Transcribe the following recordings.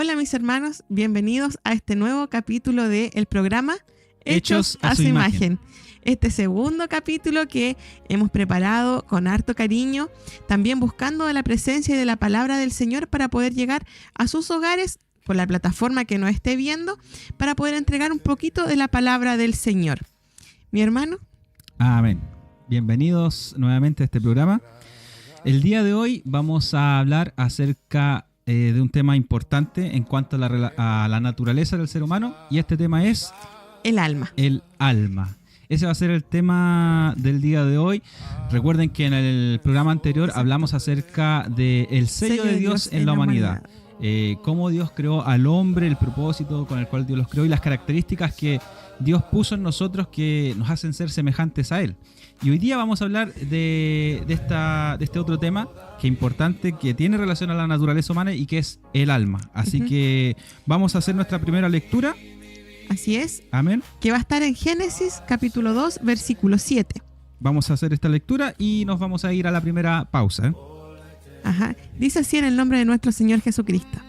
Hola mis hermanos, bienvenidos a este nuevo capítulo del programa Hechos a su imagen. Este segundo capítulo que hemos preparado con harto cariño, también buscando de la presencia y de la palabra del Señor para poder llegar a sus hogares por la plataforma que nos esté viendo, para poder entregar un poquito de la palabra del Señor. Mi hermano. Amén. Bienvenidos nuevamente a este programa. El día de hoy vamos a hablar acerca de un tema importante en cuanto a la naturaleza del ser humano, y este tema es el alma. El alma. Ese va a ser el tema del día de hoy. Recuerden que en el programa anterior hablamos acerca del sello de Dios en la humanidad. Cómo Dios creó al hombre, el propósito con el cual Dios los creó y las características que Dios puso en nosotros que nos hacen ser semejantes a Él. Y hoy día vamos a hablar de este otro tema que es importante, que tiene relación a la naturaleza humana y que es el alma. Así que vamos a hacer nuestra primera lectura. Así es. Amén. Que va a estar en Génesis capítulo 2, versículo 7. Vamos a hacer esta lectura y nos vamos a ir a la primera pausa. Ajá. Dice así en el nombre de nuestro Señor Jesucristo.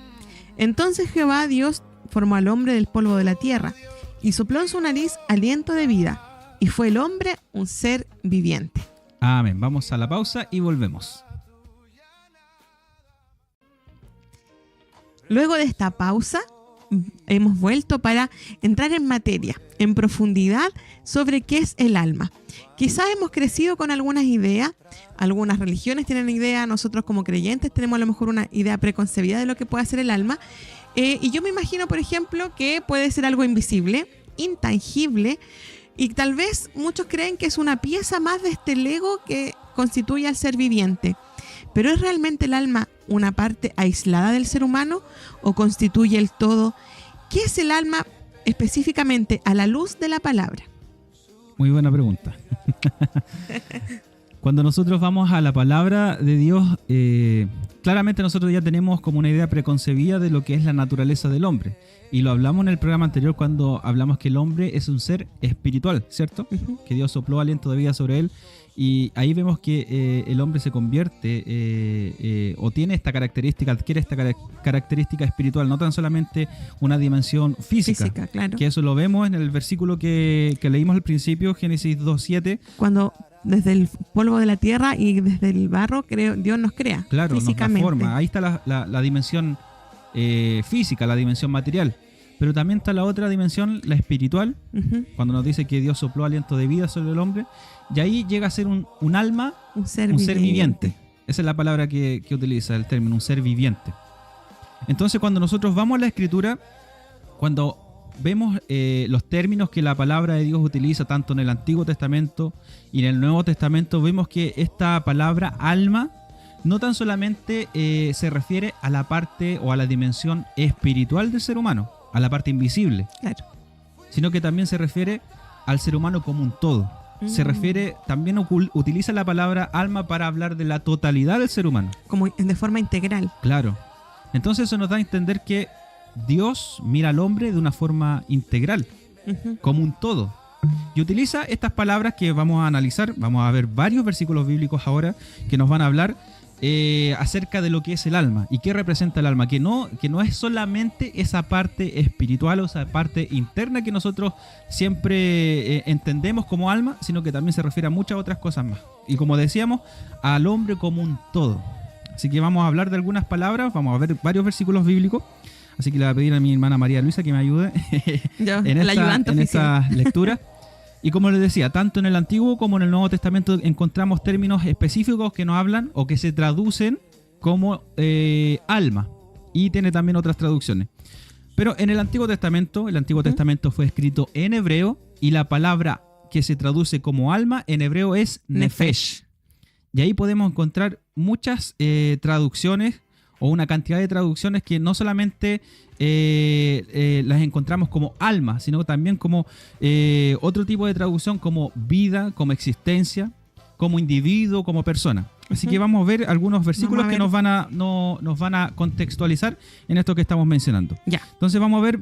Entonces Jehová Dios formó al hombre del polvo de la tierra y sopló en su nariz aliento de vida, y fue el hombre un ser viviente. Amén. Vamos a la pausa y volvemos. Luego de esta pausa, hemos vuelto para entrar en materia, en profundidad sobre qué es el alma. Quizás hemos crecido con algunas ideas, algunas religiones tienen idea, nosotros como creyentes tenemos a lo mejor una idea preconcebida de lo que puede ser el alma, y yo me imagino, por ejemplo, que puede ser algo invisible, intangible, y tal vez muchos creen que es una pieza más de este Lego que constituye al ser viviente. ¿Pero es realmente el alma una parte aislada del ser humano o constituye el todo? ¿Qué es el alma específicamente a la luz de la palabra? Muy buena pregunta. Cuando nosotros vamos a la palabra de Dios, claramente nosotros ya tenemos como una idea preconcebida de lo que es la naturaleza del hombre. Y lo hablamos en el programa anterior cuando hablamos que el hombre es un ser espiritual, ¿cierto? Que Dios sopló aliento de vida sobre él. Y ahí vemos que el hombre se convierte o tiene esta característica, adquiere esta característica espiritual, no tan solamente una dimensión física, claro. Que eso lo vemos en el versículo que leímos al principio, Génesis 2:7. Cuando desde el polvo de la tierra y desde el barro Dios nos crea, claro, físicamente. Nos da forma. Ahí está la dimensión física, la dimensión material. Pero también está la otra dimensión, la espiritual, cuando nos dice que Dios sopló aliento de vida sobre el hombre, y ahí llega a ser un alma, un ser viviente. Esa es la palabra que utiliza el término, un ser viviente. Entonces, cuando nosotros vamos a la Escritura, cuando vemos los términos que la palabra de Dios utiliza, tanto en el Antiguo Testamento y en el Nuevo Testamento, vemos que esta palabra alma no tan solamente se refiere a la parte o a la dimensión espiritual del ser humano, a la parte invisible, claro, sino que también se refiere al ser humano como un todo. Se refiere, también utiliza la palabra alma para hablar de la totalidad del ser humano. Como de forma integral. Claro. Entonces eso nos da a entender que Dios mira al hombre de una forma integral, como un todo. Y utiliza estas palabras que vamos a analizar. Vamos a ver varios versículos bíblicos ahora que nos van a hablar acerca de lo que es el alma y qué representa el alma, que no es solamente esa parte espiritual o esa parte interna que nosotros siempre entendemos como alma, sino que también se refiere a muchas otras cosas más. Y como decíamos, al hombre como un todo. Así que vamos a hablar de algunas palabras, vamos a ver varios versículos bíblicos. Así que le voy a pedir a mi hermana María Luisa que me ayude en esta lectura. Y como les decía, tanto en el Antiguo como en el Nuevo Testamento encontramos términos específicos que nos hablan o que se traducen como alma. Y tiene también otras traducciones. Pero en el Antiguo Testamento fue escrito en hebreo y la palabra que se traduce como alma en hebreo es nefesh. Y ahí podemos encontrar muchas traducciones o una cantidad de traducciones que no solamente las encontramos como alma, sino también como otro tipo de traducción como vida, como existencia, como individuo, como persona. Así que vamos a ver algunos versículos que nos van a contextualizar en esto que estamos mencionando. Ya. Entonces vamos a ver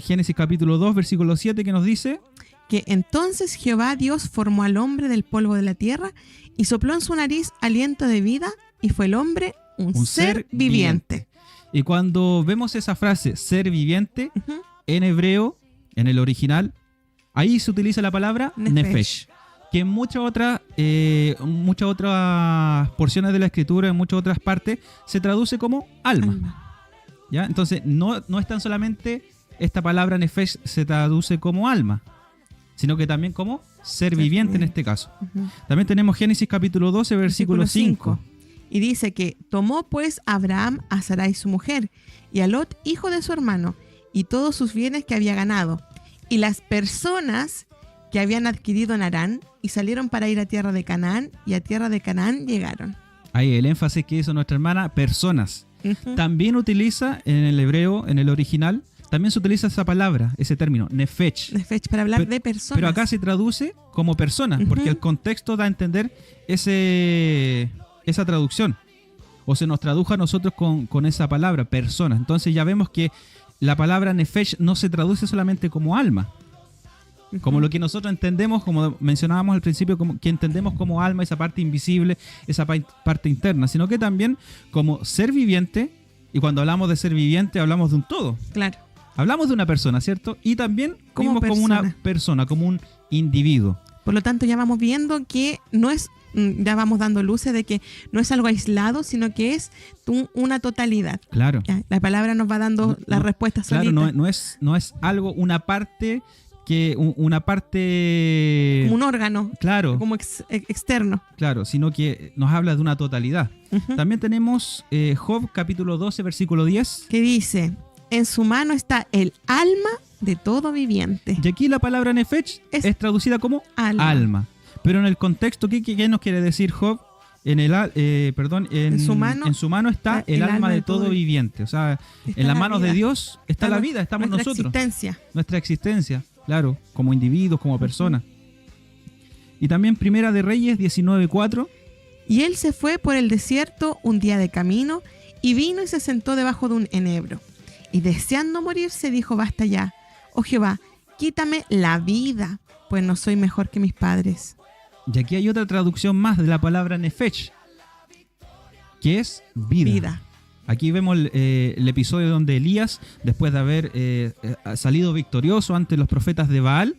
Génesis capítulo 2, versículo 7, que nos dice que entonces Jehová Dios formó al hombre del polvo de la tierra y sopló en su nariz aliento de vida, y fue el hombre un ser viviente. Y cuando vemos esa frase, ser viviente, en hebreo, en el original, ahí se utiliza la palabra nefesh, que en muchas otras porciones de la escritura, en muchas otras partes, se traduce como alma. ¿Ya? Entonces, no es tan solamente esta palabra nefesh se traduce como alma, sino que también como ser viviente en este caso. También tenemos Génesis capítulo 12, versículo 5. Y dice que tomó pues Abraham a Sarai su mujer, y a Lot, hijo de su hermano, y todos sus bienes que había ganado, y las personas que habían adquirido en Harán, y salieron para ir a tierra de Canaán, y a tierra de Canaán llegaron. Ahí el énfasis que hizo nuestra hermana, personas. También utiliza en el hebreo, en el original, también se utiliza esa palabra, ese término, nefesh. Nefesh, para hablar de personas. Pero acá se traduce como personas, porque el contexto da a entender esa traducción. O se nos tradujo a nosotros con esa palabra, personas. Entonces ya vemos que la palabra nefesh no se traduce solamente como alma. Como lo que nosotros entendemos, como mencionábamos al principio, como que entendemos como alma, esa parte invisible, esa parte interna, sino que también como ser viviente, y cuando hablamos de ser viviente hablamos de un todo. Claro. Hablamos de una persona, ¿cierto? Y también como una persona, como un individuo. Por lo tanto, ya vamos viendo que no es, ya vamos dando luces de que no es algo aislado, sino que es una totalidad. Claro. Ya, la palabra nos va dando la respuesta solita. Claro, no es algo, una parte como un órgano, claro, como externo, claro, sino que nos habla de una totalidad. También tenemos Job capítulo 12 versículo 10, que dice: en su mano está el alma de todo viviente. Y aquí la palabra nefesh es traducida como alma. Pero en el contexto, ¿qué nos quiere decir Job? En su mano está el alma de todo viviente. O sea, en las manos de Dios está la vida, estamos nosotros. Nuestra existencia, claro, como individuos, como personas. Y también Primera de Reyes 19:4. Y él se fue por el desierto un día de camino, y vino y se sentó debajo de un enebro. Y deseando morirse dijo: basta ya, oh Jehová, quítame la vida, pues no soy mejor que mis padres. Y aquí hay otra traducción más de la palabra nefesh, que es vida. Aquí vemos el episodio donde Elías, después de haber salido victorioso ante los profetas de Baal,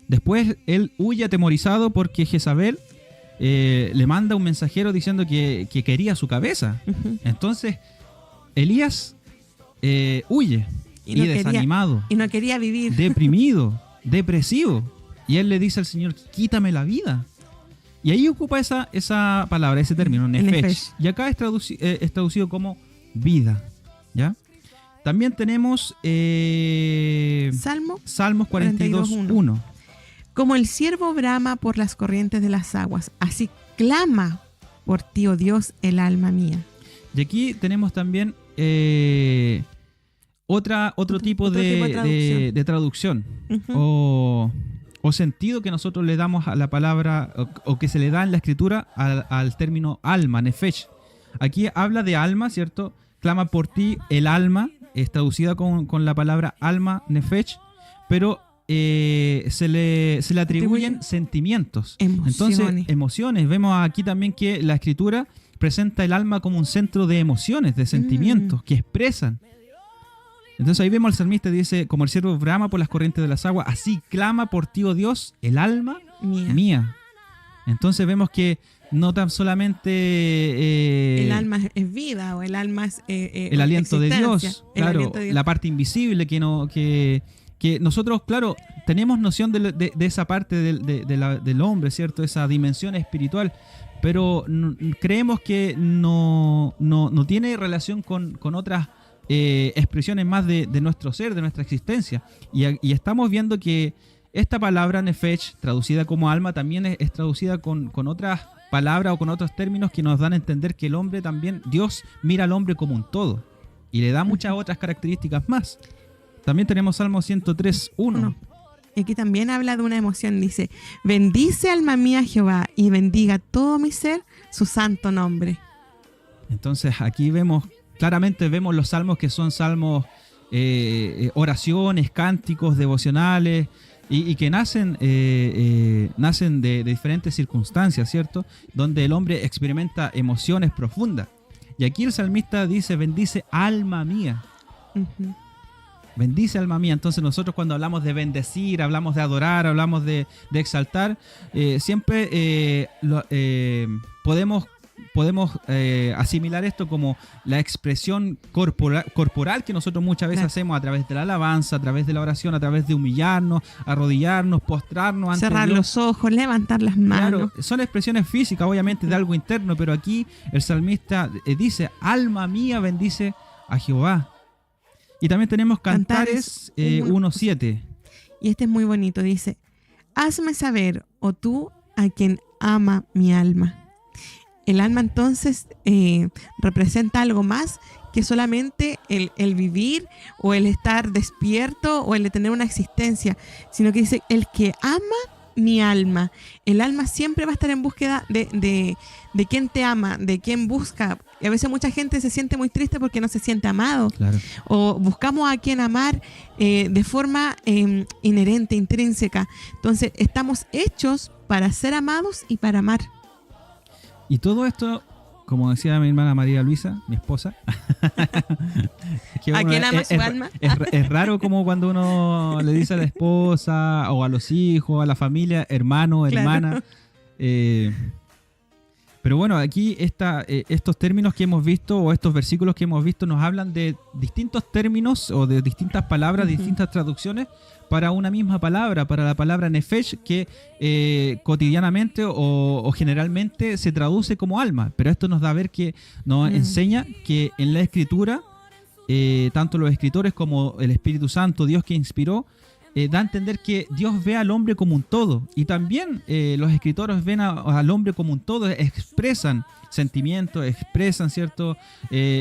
después él huye atemorizado porque Jezabel le manda un mensajero diciendo que quería su cabeza. Entonces Elías huye y desanimado. Y no quería vivir. Deprimido, depresivo. Y él le dice al Señor: quítame la vida. Y ahí ocupa esa palabra, ese término, nefesh. Y acá es traducido como vida. ¿Ya? También tenemos Salmos 42:1. Como el ciervo brama por las corrientes de las aguas, así clama por ti, oh Dios, el alma mía. Y aquí tenemos también otro tipo de traducción o sentido que nosotros le damos a la palabra o que se le da en la escritura al término alma, nefesh. Aquí habla de alma, ¿cierto? Clama por ti el alma, es traducida con la palabra alma, nefesh, pero se le atribuyen sentimientos. Entonces, emociones. Vemos aquí también que la escritura presenta el alma como un centro de emociones, de sentimientos que expresan. Entonces ahí vemos al salmista, dice: como el ciervo brama por las corrientes de las aguas, así clama por ti, oh Dios, el alma mía. Entonces vemos que no tan solamente el alma es vida, o el alma es el aliento de Dios, claro, la parte invisible que nosotros, claro, tenemos noción de esa parte del hombre, ¿cierto? Esa dimensión espiritual, pero creemos que no tiene relación con otras expresiones más de nuestro ser, de nuestra existencia. Y estamos viendo que esta palabra nefesh, traducida como alma, también es traducida con otras palabras o con otros términos que nos dan a entender que el hombre también, Dios mira al hombre como un todo y le da muchas otras características más. También tenemos Salmo 103:1. Aquí también habla de una emoción, dice: bendice alma mía Jehová, y bendiga todo mi ser su santo nombre. Entonces aquí claramente vemos los salmos que son salmos, oraciones, cánticos, devocionales, y que nacen de diferentes circunstancias, ¿cierto? Donde el hombre experimenta emociones profundas. Y aquí el salmista dice, bendice alma mía. Ujú. Bendice alma mía. Entonces nosotros cuando hablamos de bendecir, hablamos de adorar, hablamos de exaltar, siempre podemos asimilar esto como la expresión corporal que nosotros muchas veces Claro. hacemos a través de la alabanza, a través de la oración, a través de humillarnos, arrodillarnos, postrarnos ante Cerrar Dios. los ojos, levantar las manos. Claro, son expresiones físicas, obviamente, de algo interno, pero aquí el salmista dice, alma mía bendice a Jehová. Y también tenemos Cantares Cantares 1:7. Y este es muy bonito, dice, hazme saber, oh tú, a quien ama mi alma. El alma entonces representa algo más que solamente el vivir o el estar despierto o el de tener una existencia, sino que dice, el que ama mi alma. El alma siempre va a estar en búsqueda de quien te ama, de quien busca. Y a veces mucha gente se siente muy triste porque no se siente amado. Claro. O buscamos a quien amar de forma inherente, intrínseca. Entonces estamos hechos para ser amados y para amar. Y todo esto, como decía mi hermana María Luisa, mi esposa, que ¿A uno quién ama su alma? Es raro como cuando uno le dice a la esposa o a los hijos, a la familia, hermano, Claro. hermana. Pero bueno, aquí estos términos que hemos visto o estos versículos que hemos visto nos hablan de distintos términos o de distintas palabras, Ujú. distintas traducciones para una misma palabra, para la palabra nefesh, que cotidianamente o generalmente se traduce como alma. Pero esto nos da a ver que nos enseña que en la Escritura, tanto los escritores como el Espíritu Santo, Dios que inspiró, da a entender que Dios ve al hombre como un todo. Y también los escritores ven al hombre como un todo, expresan sentimientos, expresan ¿cierto?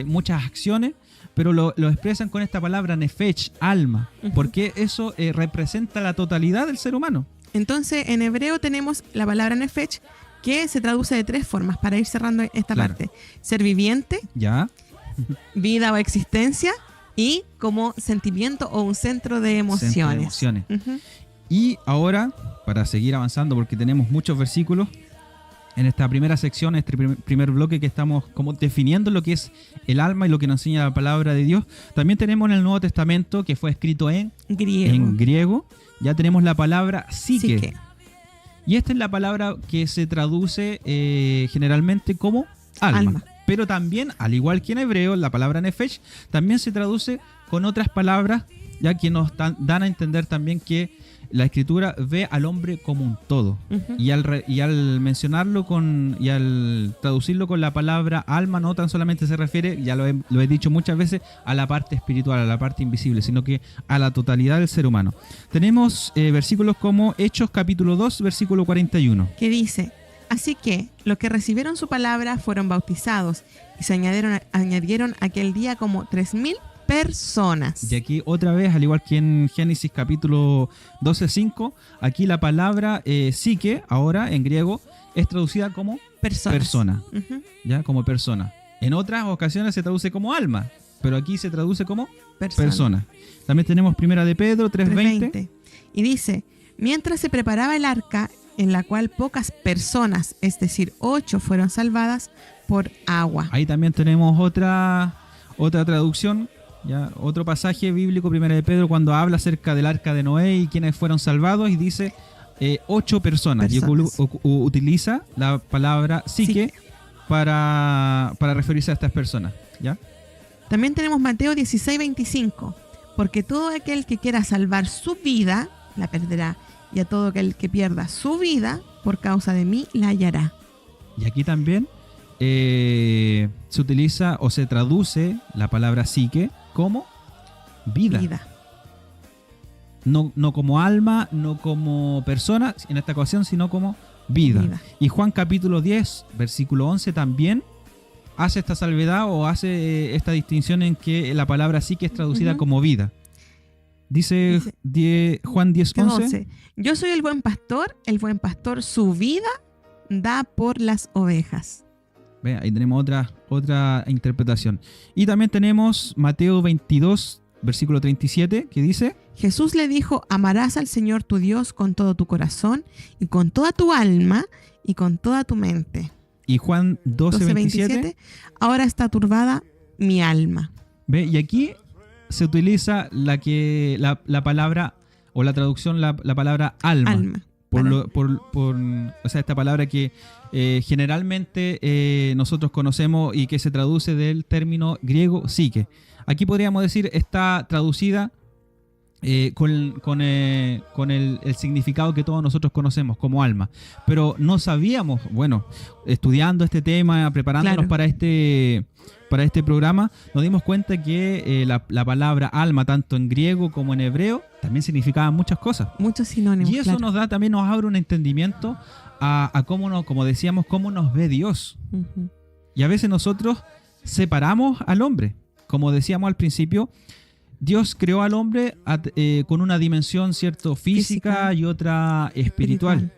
Muchas acciones, pero lo expresan con esta palabra nefesh, alma, Ujú. porque eso representa la totalidad del ser humano. Entonces, en hebreo tenemos la palabra nefesh, que se traduce de tres formas, para ir cerrando esta Claro. parte. Ser viviente, ¿Ya? vida o existencia, y como sentimiento o un centro de emociones. Centro de emociones. Ujú. Y ahora, para seguir avanzando, porque tenemos muchos versículos, en esta primera sección, este primer bloque que estamos como definiendo lo que es el alma y lo que nos enseña la palabra de Dios, también tenemos en el Nuevo Testamento, que fue escrito en griego, ya tenemos la palabra psique. Psique. Y esta es la palabra que se traduce generalmente como alma. Pero también, al igual que en hebreo, la palabra nefesh también se traduce con otras palabras, ya que nos dan a entender también que la Escritura ve al hombre como un todo. Ujú. Y al mencionarlo y al traducirlo con la palabra alma, no tan solamente se refiere, ya lo he dicho muchas veces, a la parte espiritual, a la parte invisible, sino que a la totalidad del ser humano. Tenemos versículos como Hechos capítulo 2, versículo 41. Que dice, así que los que recibieron su palabra fueron bautizados y se añadieron aquel día como 3,000 personas. Y aquí otra vez, al igual que en Génesis capítulo 12:5, aquí la palabra psique, ahora en griego, es traducida como Personas. persona, Ujú. ¿ya? Como persona. En otras ocasiones se traduce como alma, pero aquí se traduce como persona. También tenemos Primera de Pedro 3:20. 3:20. Y dice, mientras se preparaba el arca, en la cual pocas personas, es decir, 8, fueron salvadas por agua. Ahí también tenemos otra traducción, ya otro pasaje bíblico, Primera de Pedro, cuando habla acerca del arca de Noé y quienes fueron salvados, y dice 8 personas. Y utiliza la palabra psique para referirse a estas personas, ¿ya? También tenemos Mateo 16:25, porque todo aquel que quiera salvar su vida, la perderá, y a todo aquel que pierda su vida, por causa de mí, la hallará. Y aquí también se utiliza o se traduce la palabra psique como vida. No como alma, no como persona, en esta ocasión, sino como vida. Y Juan capítulo 10, versículo 11 también hace esta salvedad o hace esta distinción en que la palabra psique es traducida como vida. Dice Juan 10:11. Yo soy el buen pastor su vida da por las ovejas. Ve, ahí tenemos otra interpretación. Y también tenemos Mateo 22, versículo 37, que dice: Jesús le dijo, amarás al Señor tu Dios con todo tu corazón y con toda tu alma y con toda tu mente. Y Juan 12:27. Ahora está turbada mi alma. ¿Ve? Y aquí se utiliza la palabra, o la traducción, la palabra alma. O sea, esta palabra que generalmente nosotros conocemos y que se traduce del término griego psique. Aquí podríamos decir está traducida con el significado que todos nosotros conocemos como alma. Pero no sabíamos, bueno, estudiando este tema, preparándonos para este programa, nos dimos cuenta que la palabra alma, tanto en griego como en hebreo, también significaba muchas cosas. Muchos sinónimos. Y eso también nos abre un entendimiento a cómo como decíamos, cómo nos ve Dios. Uh-huh. Y a veces nosotros separamos al hombre. Como decíamos al principio, Dios creó al hombre con una dimensión, ¿cierto?, física y otra espiritual.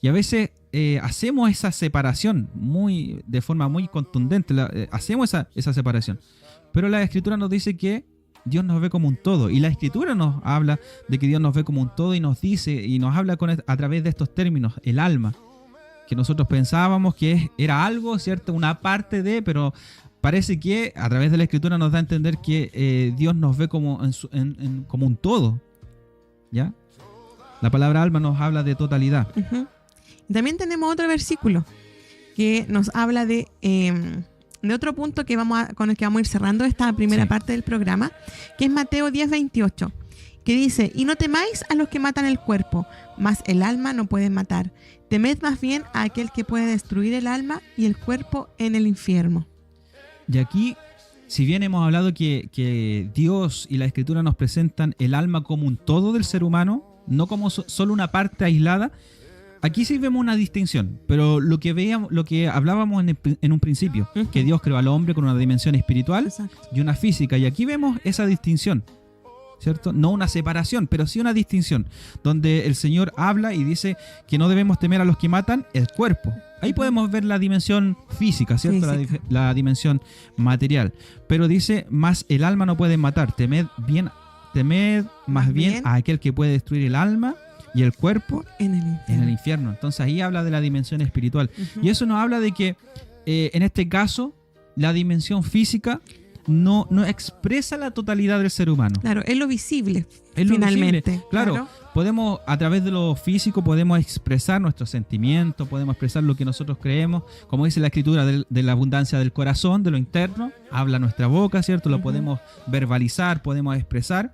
Y a veces hacemos esa separación de forma muy contundente. Hacemos esa separación. Pero la Escritura nos dice que Dios nos ve como un todo. Y la Escritura nos habla de que Dios nos ve como un todo y nos dice y nos habla a través de estos términos, el alma, que nosotros pensábamos que era algo, ¿cierto?, una parte de, pero parece que a través de la Escritura nos da a entender que Dios nos ve como un todo. ¿Ya? La palabra alma nos habla de totalidad. Uh-huh. También tenemos otro versículo que nos habla de otro punto con el que vamos a ir cerrando esta primera parte del programa, que es Mateo 10:28, que dice: y no temáis a los que matan el cuerpo, mas el alma no pueden matar. Temed más bien a aquel que puede destruir el alma y el cuerpo en el infierno. Y aquí, si bien hemos hablado que Dios y la Escritura nos presentan el alma como un todo del ser humano, no como solo una parte aislada, aquí sí vemos una distinción. Pero lo que hablábamos en un principio, uh-huh, que Dios creó al hombre con una dimensión espiritual, exacto, y una física. Y aquí vemos esa distinción, ¿cierto? No una separación, pero sí una distinción, donde el Señor habla y dice que no debemos temer a los que matan el cuerpo. Ahí podemos ver la dimensión física, ¿cierto? La dimensión material. Pero dice, más el alma no pueden matar. Temed más bien a aquel que puede destruir el alma y el cuerpo en el infierno. Entonces ahí habla de la dimensión espiritual. Uh-huh. Y eso nos habla de que en este caso la dimensión física no expresa la totalidad del ser humano. Claro, es lo visible. Finalmente. Claro, podemos, a través de lo físico, podemos expresar nuestros sentimientos, podemos expresar lo que nosotros creemos. Como dice la Escritura, de la abundancia del corazón, de lo interno, habla nuestra boca, ¿cierto? Lo podemos verbalizar, podemos expresar.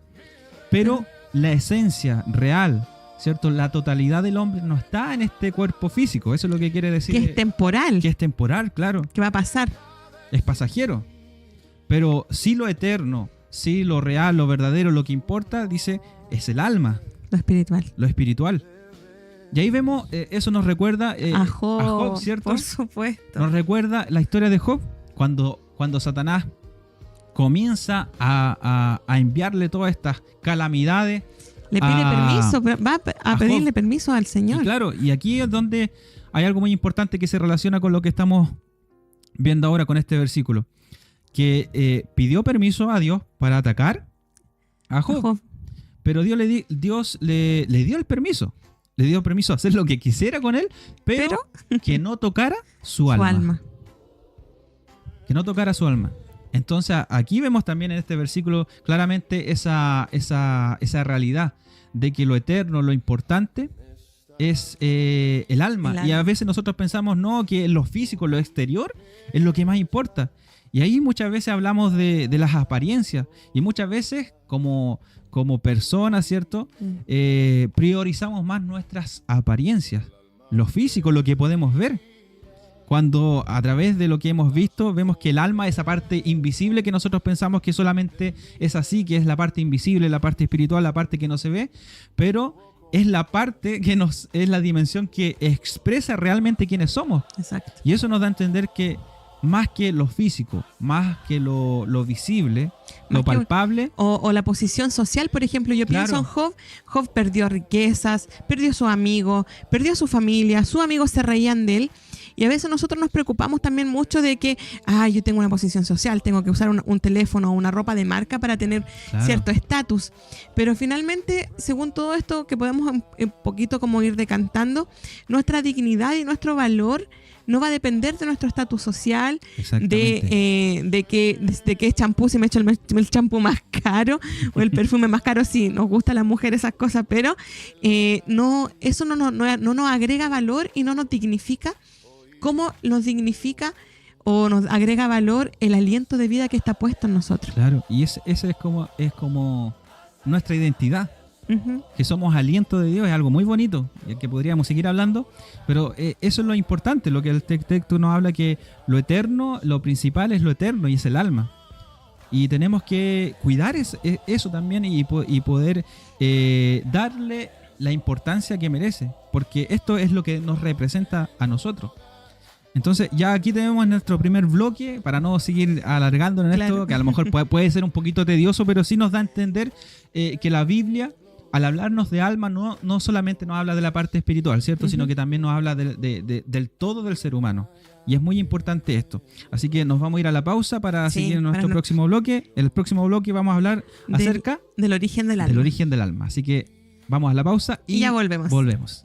Pero la esencia real, ¿cierto?, la totalidad del hombre no está en este cuerpo físico. Eso es lo que quiere decir. Que es temporal. Que es temporal, claro. Que va a pasar. Es pasajero. Pero sí lo eterno, sí lo real, lo verdadero, lo que importa, dice, es el alma. Lo espiritual. Lo espiritual. Y ahí vemos, eso nos recuerda a Job, ¿cierto? Por supuesto. Nos recuerda la historia de Job, cuando Satanás comienza a enviarle todas estas calamidades. Le pide permiso, va a pedirle permiso al Señor. Y claro, y aquí es donde hay algo muy importante que se relaciona con lo que estamos viendo ahora con este versículo. Que pidió permiso a Dios para atacar a Job. Pero Dios le dio el permiso. Le dio permiso a hacer lo que quisiera con él, pero que no tocara su alma. Que no tocara su alma. Entonces aquí vemos también en este versículo claramente esa realidad de que lo eterno, lo importante es el alma. Y a veces nosotros pensamos que lo físico, lo exterior es lo que más importa. Y ahí muchas veces hablamos de las apariencias y muchas veces como personas, ¿cierto? Priorizamos más nuestras apariencias, lo físico, lo que podemos ver. Cuando a través de lo que hemos visto vemos que el alma, esa parte invisible que nosotros pensamos que solamente es así, que es la parte invisible, la parte espiritual, la parte que no se ve, pero es la parte es la dimensión que expresa realmente quiénes somos. Exacto. Y eso nos da a entender que más que lo físico, más que lo visible, lo palpable. O la posición social, por ejemplo, yo pienso en Job. Job perdió riquezas, perdió a su amigo, perdió a su familia, sus amigos se reían de él. Y a veces nosotros nos preocupamos también mucho de que, yo tengo una posición social, tengo que usar un teléfono o una ropa de marca para tener cierto estatus. Pero finalmente, según todo esto que podemos un poquito como ir decantando, nuestra dignidad y nuestro valor no va a depender de nuestro estatus social, Exactamente. de qué champú, si me echo el champú más caro o el perfume más caro. Sí, nos gustan las mujeres esas cosas, pero eso no nos agrega valor y no nos dignifica como nos dignifica o nos agrega valor el aliento de vida que está puesto en nosotros. Claro, y ese es como nuestra identidad. Uh-huh. Que somos aliento de Dios, es algo muy bonito, que podríamos seguir hablando, pero eso es lo importante, lo que el texto nos habla, que lo eterno, lo principal es lo eterno y es el alma. Y tenemos que cuidar eso también y poder darle la importancia que merece, porque esto es lo que nos representa a nosotros. Entonces ya aquí tenemos nuestro primer bloque, para no seguir alargando en esto, que a lo mejor puede ser un poquito tedioso, pero sí nos da a entender que la Biblia, al hablarnos de alma, no solamente nos habla de la parte espiritual, ¿cierto? Uh-huh. Sino que también nos habla del todo del ser humano. Y es muy importante esto. Así que nos vamos a ir a la pausa para seguir en nuestro próximo bloque. En el próximo bloque vamos a hablar acerca del origen del alma. Del origen del alma. Así que vamos a la pausa y ya volvemos. Volvemos.